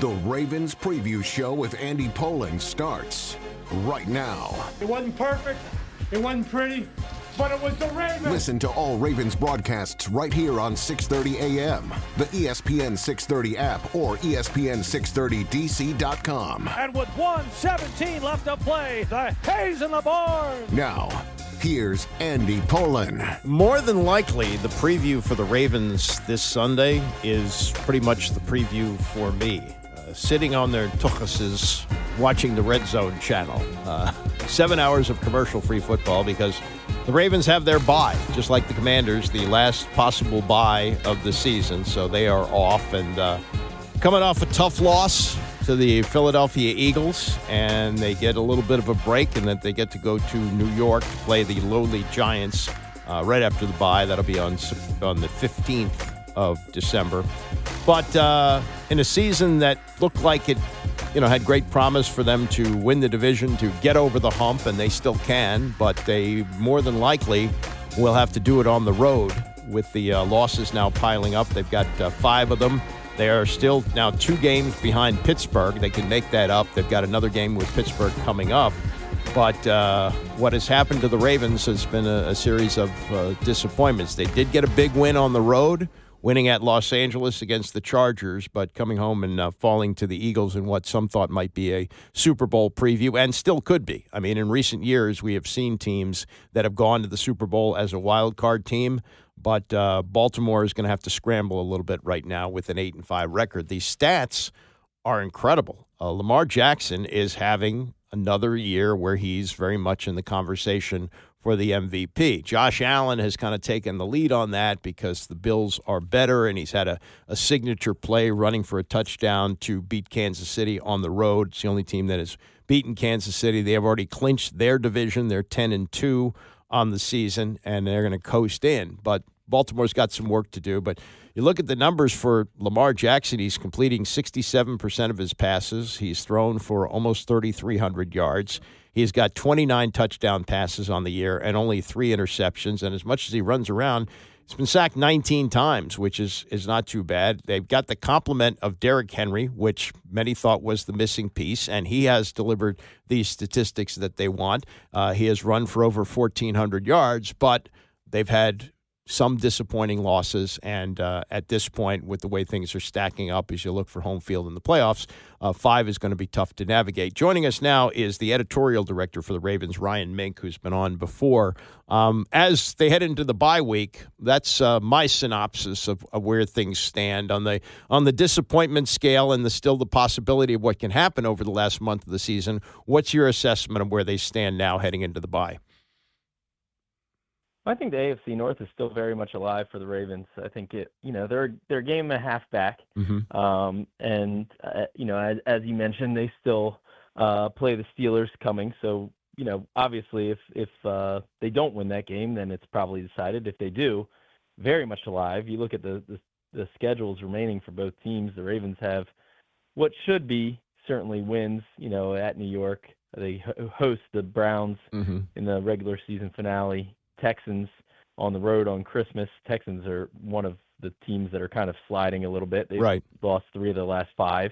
The Ravens Preview Show with Andy Pollin starts right now. It wasn't perfect, it wasn't pretty, but it was the Ravens. Listen to all Ravens broadcasts right here on 6:30 a.m., the ESPN 630 app, or ESPN630DC.com. And with 1:17 left to play, the hay's in the barn. Now, here's Andy Pollin. More than likely, the preview for the Ravens this Sunday is pretty much the preview for me. Sitting on their tuchuses, watching the Red Zone channel. 7 hours of commercial-free football because the Ravens have their bye, just like the Commanders, the last possible bye of the season. So they are off and coming off a tough loss to the Philadelphia Eagles, and they get a little bit of a break, and then they get to go to New York to play the lowly Giants right after the bye. That'll be on the 15th of December. But in a season that looked like it, had great promise for them to win the division, to get over the hump, and they still can, but they more than likely will have to do it on the road with the losses now piling up. They've got 5 of them. They are still now 2 games behind Pittsburgh. They can make that up. They've got another game with Pittsburgh coming up. But what has happened to the Ravens has been a series of disappointments. They did get a big win on the road, winning at Los Angeles against the Chargers, but coming home and falling to the Eagles in what some thought might be a Super Bowl preview, and still could be. I mean, in recent years, we have seen teams that have gone to the Super Bowl as a wild card team, but Baltimore is going to have to scramble a little bit right now with an 8-5 record. These stats are incredible. Lamar Jackson is having another year where he's very much in the conversation for the MVP. Josh Allen has kind of taken the lead on that because the Bills are better, and he's had a signature play running for a touchdown to beat Kansas City on the road. It's the only team that has beaten Kansas City. They have already clinched their division. They're 10-2 on the season, and they're going to coast in. But Baltimore's got some work to do. But you look at the numbers for Lamar Jackson, he's completing 67% of his passes. He's thrown for almost 3,300 yards. He's got 29 touchdown passes on the year and only 3 interceptions. And as much as he runs around, he's been sacked 19 times, which is not too bad. They've got the complement of Derrick Henry, which many thought was the missing piece, and he has delivered these statistics that they want. He has run for over 1,400 yards, but they've had some disappointing losses, and at this point, with the way things are stacking up as you look for home field in the playoffs, 5 is going to be tough to navigate. Joining us now is the editorial director for the Ravens, Ryan Mink, who's been on before. As they head into the bye week, that's my synopsis of where things stand on the disappointment scale and still the possibility of what can happen over the last month of the season. What's your assessment of where they stand now heading into the bye? I think the AFC North is still very much alive for the Ravens. I think they're a game and a half back, and as you mentioned, they still play the Steelers coming. So obviously, if they don't win that game, then it's probably decided. If they do, very much alive. You look at the schedules remaining for both teams. The Ravens have what should be certainly wins. At New York, they host the Browns in the regular season finale. Texans on the road on Christmas. Texans are one of the teams that are kind of sliding a little bit. They've lost 3 of their last 5.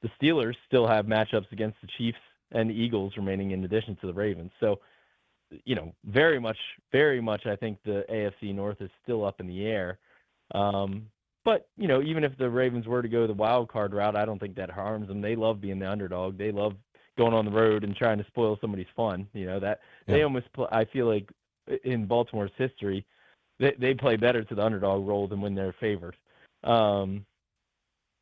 The Steelers still have matchups against the Chiefs and the Eagles remaining in addition to the Ravens. So, very much, I think the AFC North is still up in the air. But, even if the Ravens were to go the wild card route, I don't think that harms them. They love being the underdog. They love going on the road and trying to spoil somebody's fun. They almost I feel like, in Baltimore's history, they play better to the underdog role than when they're favored. So,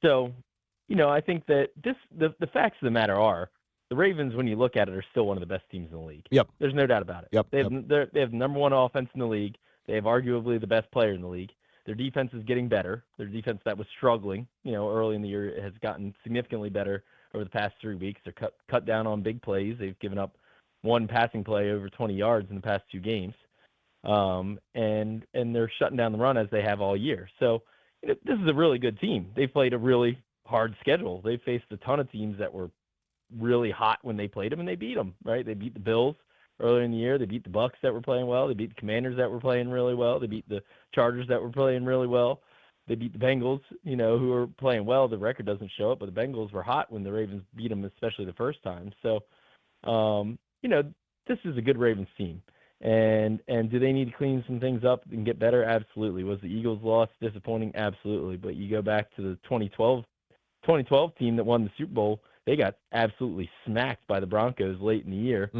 I think that the facts of the matter are the Ravens, when you look at it, are still one of the best teams in the league. Yep. There's no doubt about it. Yep. They have the number 1 offense in the league. They have arguably the best player in the league. Their defense is getting better. Their defense that was struggling, early in the year has gotten significantly better over the past 3 weeks. They're cut down on big plays. They've given up 1 passing play over 20 yards in the past 2 games. And they're shutting down the run as they have all year. So this is a really good team. They played a really hard schedule. They faced a ton of teams that were really hot when they played them, and they beat them, right? They beat the Bills earlier in the year. They beat the Bucs that were playing well. They beat the Commanders that were playing really well. They beat the Chargers that were playing really well. They beat the Bengals, who are playing well. The record doesn't show it, but the Bengals were hot when the Ravens beat them, especially the first time. So, this is a good Ravens team. And do they need to clean some things up and get better? Absolutely. Was the Eagles' loss disappointing? Absolutely. But you go back to the 2012 team that won the Super Bowl, they got absolutely smacked by the Broncos late in the year,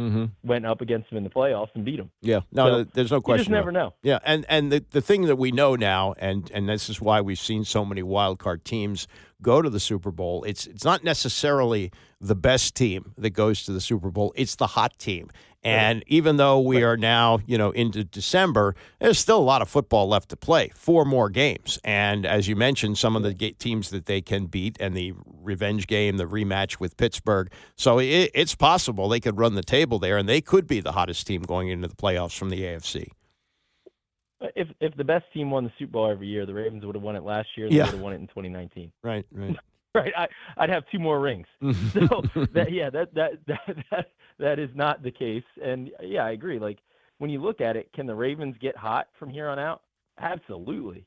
went up against them in the playoffs and beat them. Yeah, no, there's no question. You just never know. Yeah, and the thing that we know now, and this is why we've seen so many wild card teams go to the Super Bowl, it's not necessarily the best team that goes to the Super Bowl, it's the hot team. And even though we are now, into December, there's still a lot of football left to play, 4 more games. And as you mentioned, some of the teams that they can beat and the revenge game, the rematch with Pittsburgh. So it's possible they could run the table there, and they could be the hottest team going into the playoffs from the AFC. If the best team won the Super Bowl every year, the Ravens would have won it last year. They would have won it in 2019. Right. Right. I'd have 2 more rings. So that is not the case. And yeah, I agree. Like when you look at it, can the Ravens get hot from here on out? Absolutely.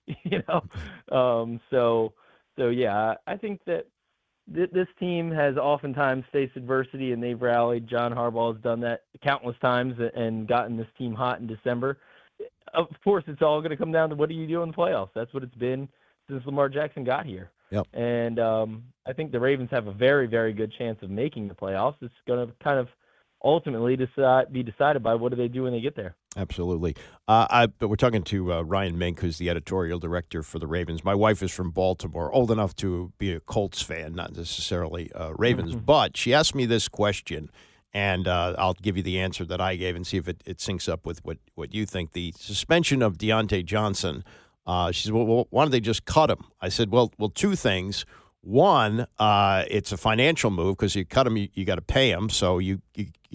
So yeah, I think that this team has oftentimes faced adversity and they've rallied. John Harbaugh has done that countless times and gotten this team hot in December. Of course, it's all going to come down to what do you do in the playoffs. That's what it's been since Lamar Jackson got here. Yep. And I think the Ravens have a very, very good chance of making the playoffs. It's going to kind of ultimately be decided by what do they do when they get there. Absolutely. But we're talking to Ryan Mink, who's the editorial director for the Ravens. My wife is from Baltimore, old enough to be a Colts fan, not necessarily Ravens. But she asked me this question, and I'll give you the answer that I gave and see if it syncs up with what you think. The suspension of Diontae Johnson, she said, well, why don't they just cut him? I said, well, 2 things. One, it's a financial move because you cut him, you got to pay him, so you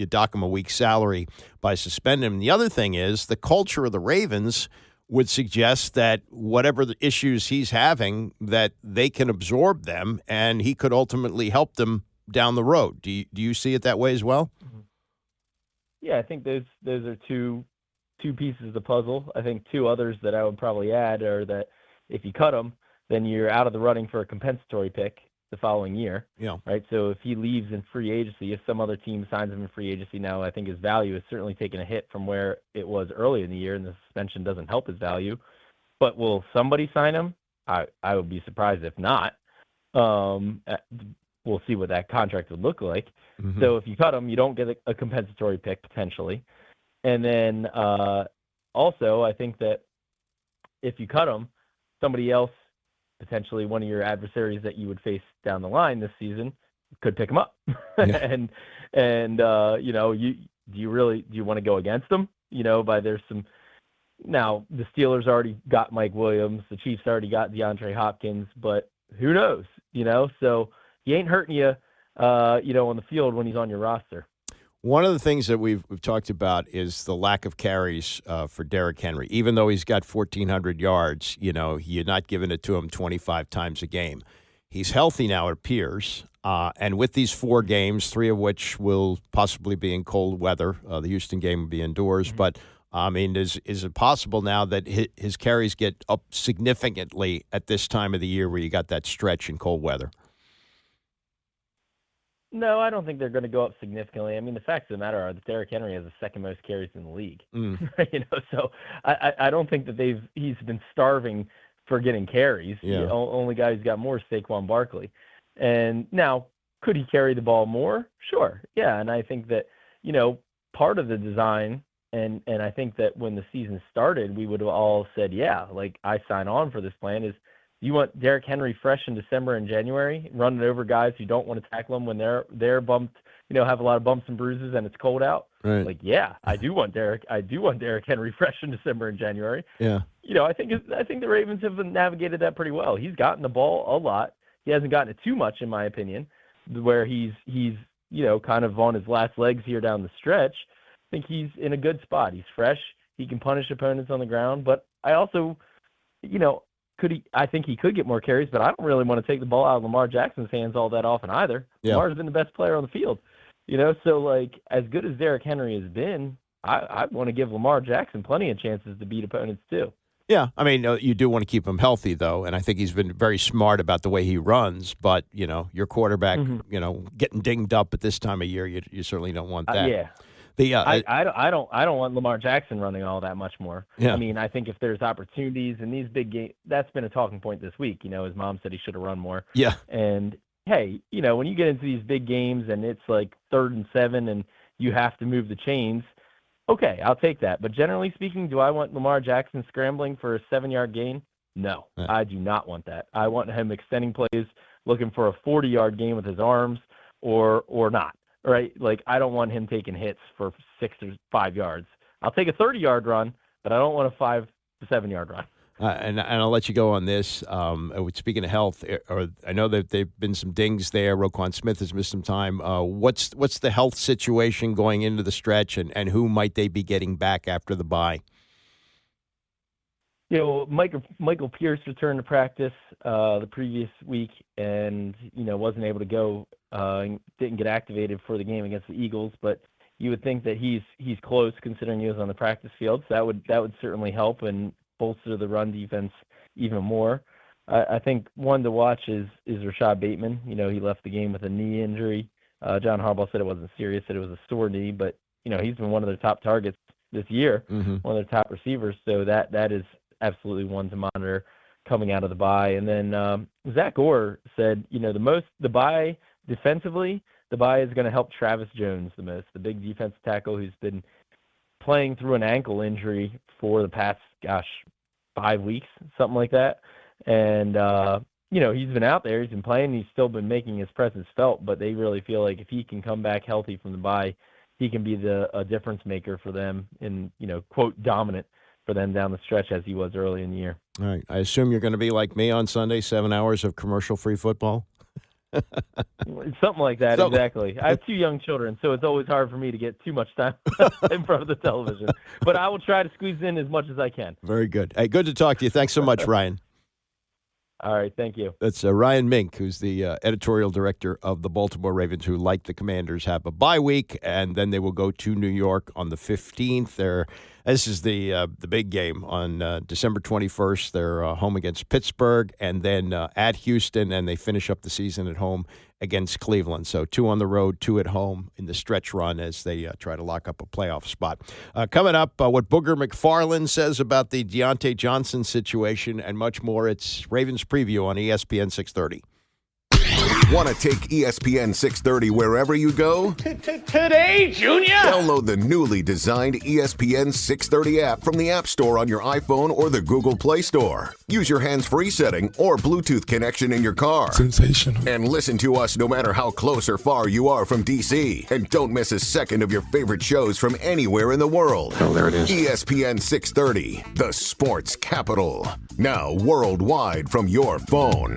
dock him a week's salary by suspending him. The other thing is the culture of the Ravens would suggest that whatever the issues he's having, that they can absorb them, and he could ultimately help them down the road. Do you see it that way as well? Yeah, I think those are two pieces of the puzzle. I think 2 others that I would probably add are that if you cut him, then you're out of the running for a compensatory pick the following year. Yeah. Right. So if he leaves in free agency, if some other team signs him in free agency now, I think his value is certainly taking a hit from where it was early in the year, and the suspension doesn't help his value. But will somebody sign him? I would be surprised if not. We'll see what that contract would look like. So if you cut him, you don't get a compensatory pick potentially. And then also, I think that if you cut him, somebody else, potentially one of your adversaries that you would face down the line this season, could pick him up. Yeah. and do you want to go against them? There's some. Now the Steelers already got Mike Williams, the Chiefs already got DeAndre Hopkins, but who knows? So he ain't hurting you, on the field when he's on your roster. One of the things that we've talked about is the lack of carries for Derrick Henry. Even though he's got 1,400 yards, you're not giving it to him 25 times a game. He's healthy now, it appears. And with these 4 games, 3 of which will possibly be in cold weather, the Houston game will be indoors. But, is it possible now that his carries get up significantly at this time of the year where you got that stretch in cold weather? No, I don't think they're going to go up significantly. I mean, the facts of the matter are that Derrick Henry has the 2nd most carries in the league. So I don't think that he's been starving for getting carries. Yeah. The only guy who's got more is Saquon Barkley. And now, could he carry the ball more? Sure. Yeah, and I think that, part of the design, and I think that when the season started, we would have all said, yeah, like I sign on for this plan, is you want Derrick Henry fresh in December and January, running over guys who don't want to tackle them when they're bumped, have a lot of bumps and bruises and it's cold out. Right. Like, yeah, I do want Derrick Henry fresh in December and January. Yeah. I think the Ravens have navigated that pretty well. He's gotten the ball a lot. He hasn't gotten it too much, in my opinion, where he's kind of on his last legs here down the stretch. I think he's in a good spot. He's fresh. He can punish opponents on the ground, but I also, I think he could get more carries, but I don't really want to take the ball out of Lamar Jackson's hands all that often either. Yeah. Lamar's been the best player on the field, so like as good as Derrick Henry has been, I want to give Lamar Jackson plenty of chances to beat opponents too. Yeah, I mean, you do want to keep him healthy, though, and I think he's been very smart about the way he runs. But, your quarterback, getting dinged up at this time of year, you certainly don't want that. I don't want Lamar Jackson running all that much more. Yeah. I mean, I think if there's opportunities in these big games, that's been a talking point this week. His mom said he should have run more. Yeah. And, hey, when you get into these big games and it's like 3rd and 7 and you have to move the chains, okay, I'll take that. But generally speaking, do I want Lamar Jackson scrambling for a 7-yard gain? No, I do not want that. I want him extending plays, looking for a 40-yard gain with his arms or not, right? Like, I don't want him taking hits for 6 or 5 yards. I'll take a 30-yard run, but I don't want a 5 to 7-yard run. And I'll let you go on this. Speaking of health, I know that there've been some dings there. Roquan Smith has missed some time. What's the health situation going into the stretch, and who might they be getting back after the bye? Michael Pierce returned to practice the previous week and, wasn't able to go, didn't get activated for the game against the Eagles, but you would think that he's close considering he was on the practice field. So that would certainly help and bolster the run defense even more. I think one to watch is Rashad Bateman. He left the game with a knee injury. John Harbaugh said it wasn't serious, said it was a sore knee, but, he's been one of their top targets this year, one of their top receivers. So that is absolutely one to monitor coming out of the bye. And then Zach Orr said, the bye defensively, the bye is going to help Travis Jones the most, the big defensive tackle who's been playing through an ankle injury for the past, 5 weeks, something like that. And, he's been out there, he's been playing, he's still been making his presence felt, but they really feel like if he can come back healthy from the bye, he can be a difference maker for them and, quote, dominant for them down the stretch as he was early in the year. All right. I assume you're going to be like me on Sunday, 7 hours of commercial-free football? Something like that, exactly. I have 2 young children, so it's always hard for me to get too much time in front of the television. But I will try to squeeze in as much as I can. Very good. Hey, good to talk to you. Thanks so much, Ryan. All right, thank you. That's Ryan Mink, who's the editorial director of the Baltimore Ravens, who, like the Commanders, have a bye week, and then they will go to New York on the 15th. This is the big game on December 21st. They're home against Pittsburgh, and then at Houston, and they finish up the season at home against Cleveland. So 2 on the road, 2 at home in the stretch run as they try to lock up a playoff spot. Coming up, what Booger McFarland says about the Diontae Johnson situation and much more. It's Ravens Preview on ESPN 630. Want to take ESPN 630 wherever you go? Today, Junior! Download the newly designed ESPN 630 app from the App Store on your iPhone or the Google Play Store. Use your hands-free setting or Bluetooth connection in your car. Sensational. And listen to us no matter how close or far you are from DC. And don't miss a second of your favorite shows from anywhere in the world. Oh, there it is. ESPN 630, the sports capital. Now worldwide from your phone.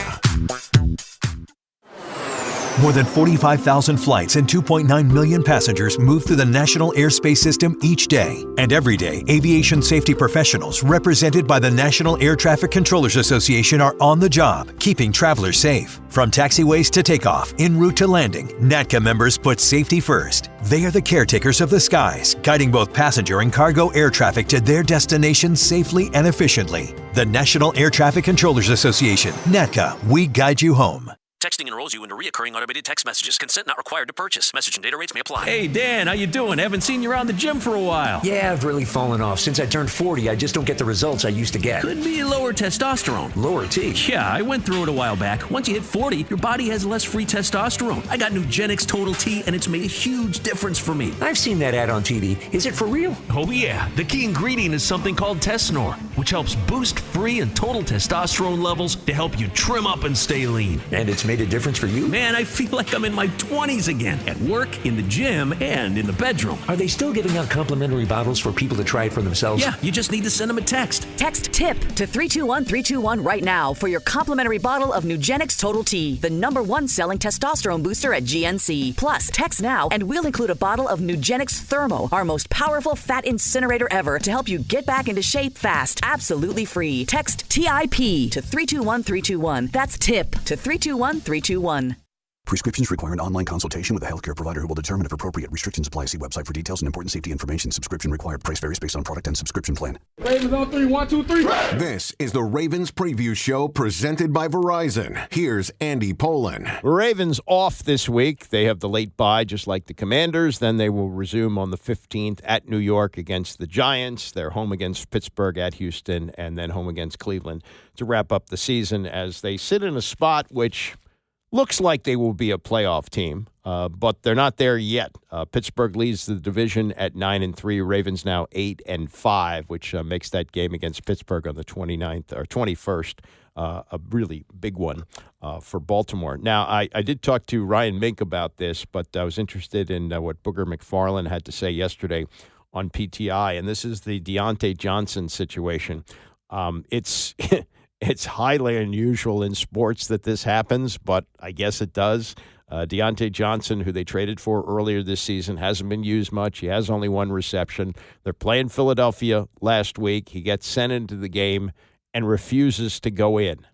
More than 45,000 flights and 2.9 million passengers move through the national airspace system each day. And every day, aviation safety professionals represented by the National Air Traffic Controllers Association are on the job, keeping travelers safe. From taxiways to takeoff, en route to landing, NATCA members put safety first. They are the caretakers of the skies, guiding both passenger and cargo air traffic to their destinations safely and efficiently. The National Air Traffic Controllers Association, NATCA, we guide you home. Texting enrolls you into recurring automated text messages. Consent not required to purchase. Message and data rates may apply. Hey, Dan, how you doing? Haven't seen you around the gym for a while. Yeah, I've really fallen off. Since I turned 40, I just don't get the results I used to get. Could be lower testosterone. Lower T? Yeah, I went through it a while back. Once you hit 40, your body has less free testosterone. I got Nugenix Total T, and it's made a huge difference for me. I've seen that ad on TV. Is it for real? Oh, yeah. The key ingredient is something called Tesnor, which helps boost free and total testosterone levels to help you trim up and stay lean. And it's made a difference for you? Man, I feel like I'm in my 20s again. At work, in the gym, and in the bedroom. Are they still giving out complimentary bottles for people to try it for themselves? Yeah, you just need to send them a text. Text TIP to 321-321 right now for your complimentary bottle of Nugenix Total T, the #1 selling testosterone booster at GNC. Plus, text now and we'll include a bottle of Nugenix Thermo, our most powerful fat incinerator ever, to help you get back into shape fast. Absolutely free. Text TIP to 321-321. That's TIP to 321-321. Prescriptions require an online consultation with a healthcare provider who will determine if appropriate. Restrictions apply. See website for details and important safety information. Subscription required. Price varies based on product and subscription plan. Ravens on 3, 1, 2, 3. This is the Ravens Preview Show presented by Verizon. Here's Andy Pollin. Ravens off this week. They have the late bye, just like the Commanders. Then they will resume on the 15th at New York against the Giants. They're home against Pittsburgh, at Houston, and then home against Cleveland to wrap up the season as they sit in a spot which looks like they will be a playoff team, but they're not there yet. Pittsburgh leads the division at 9-3. Ravens now 8-5, which makes that game against Pittsburgh on the 29th or 21st a really big one for Baltimore. Now, I did talk to Ryan Mink about this, but I was interested in what Booger McFarland had to say yesterday on PTI, and this is the Diontae Johnson situation. It's It's highly unusual in sports that this happens, but I guess it does. Diontae Johnson, who they traded for earlier this season, hasn't been used much. He has only one reception. They're playing Philadelphia last week. He gets sent into the game and refuses to go in.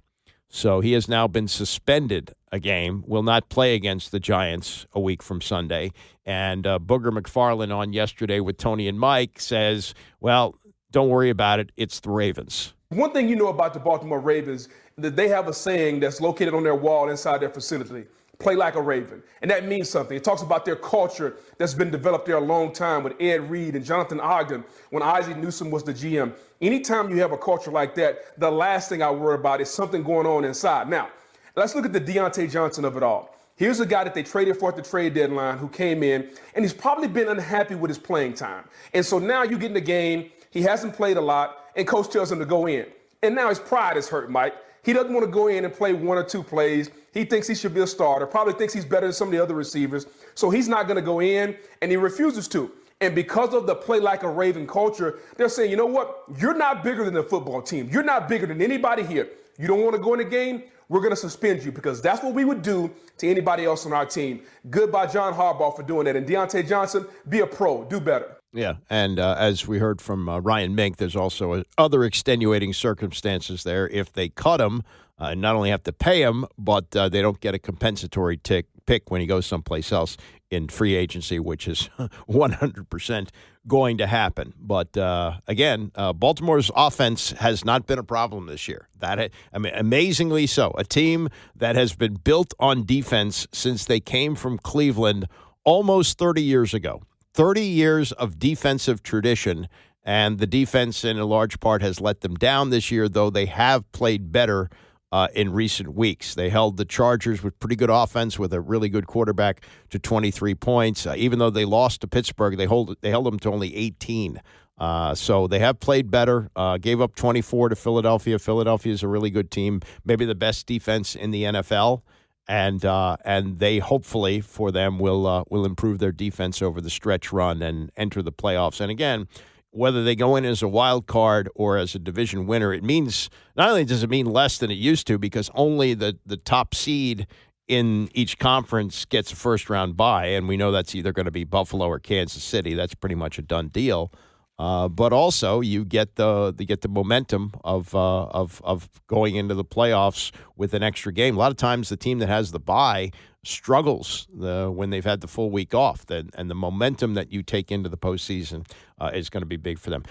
So he has now been suspended a game, will not play against the Giants a week from Sunday. And Booger McFarland on yesterday with Tony and Mike says, well, don't worry about it. It's the Ravens. One thing you know about the Baltimore Ravens, that they have a saying that's located on their wall inside their facility, play like a Raven. And that means something. It talks about their culture that's been developed there a long time with Ed Reed and Jonathan Ogden when Isaac Newsom was the GM. Anytime you have a culture like that, the last thing I worry about is something going on inside. Now, let's look at the Diontae Johnson of it all. Here's a guy that they traded for at the trade deadline who came in, and he's probably been unhappy with his playing time. And so now you get in the game, he hasn't played a lot, and coach tells him to go in. And now his pride is hurt, Mike. He doesn't want to go in and play one or two plays. He thinks he should be a starter, probably thinks he's better than some of the other receivers. So he's not going to go in, and he refuses to. And because of the play like a Raven culture, they're saying, you know what? You're not bigger than the football team. You're not bigger than anybody here. You don't want to go in the game? We're going to suspend you, because that's what we would do to anybody else on our team. Goodbye, John Harbaugh, for doing that. And Diontae Johnson, be a pro. Do better. Yeah, and as we heard from Ryan Mink, there's also other extenuating circumstances there. If they cut him, not only have to pay him, but they don't get a compensatory pick when he goes someplace else in free agency, which is 100% going to happen. But again, Baltimore's offense has not been a problem this year. Amazingly so. A team that has been built on defense since they came from Cleveland almost 30 years ago. 30 years of defensive tradition, and the defense in a large part has let them down this year, though they have played better in recent weeks. They held the Chargers with pretty good offense with a really good quarterback to 23 points. Even though they lost to Pittsburgh, they held them to only 18. So they have played better, gave up 24 to Philadelphia. Philadelphia is a really good team, maybe the best defense in the NFL. And they hopefully for them will improve their defense over the stretch run and enter the playoffs. And again, whether they go in as a wild card or as a division winner, it means not only does it mean less than it used to, because only the top seed in each conference gets a first round bye, and we know that's either going to be Buffalo or Kansas City. That's pretty much a done deal. But also you get the momentum of going into the playoffs with an extra game. A lot of times the team that has the bye struggles when they've had the full week off, and the momentum that you take into the postseason is going to be big for them.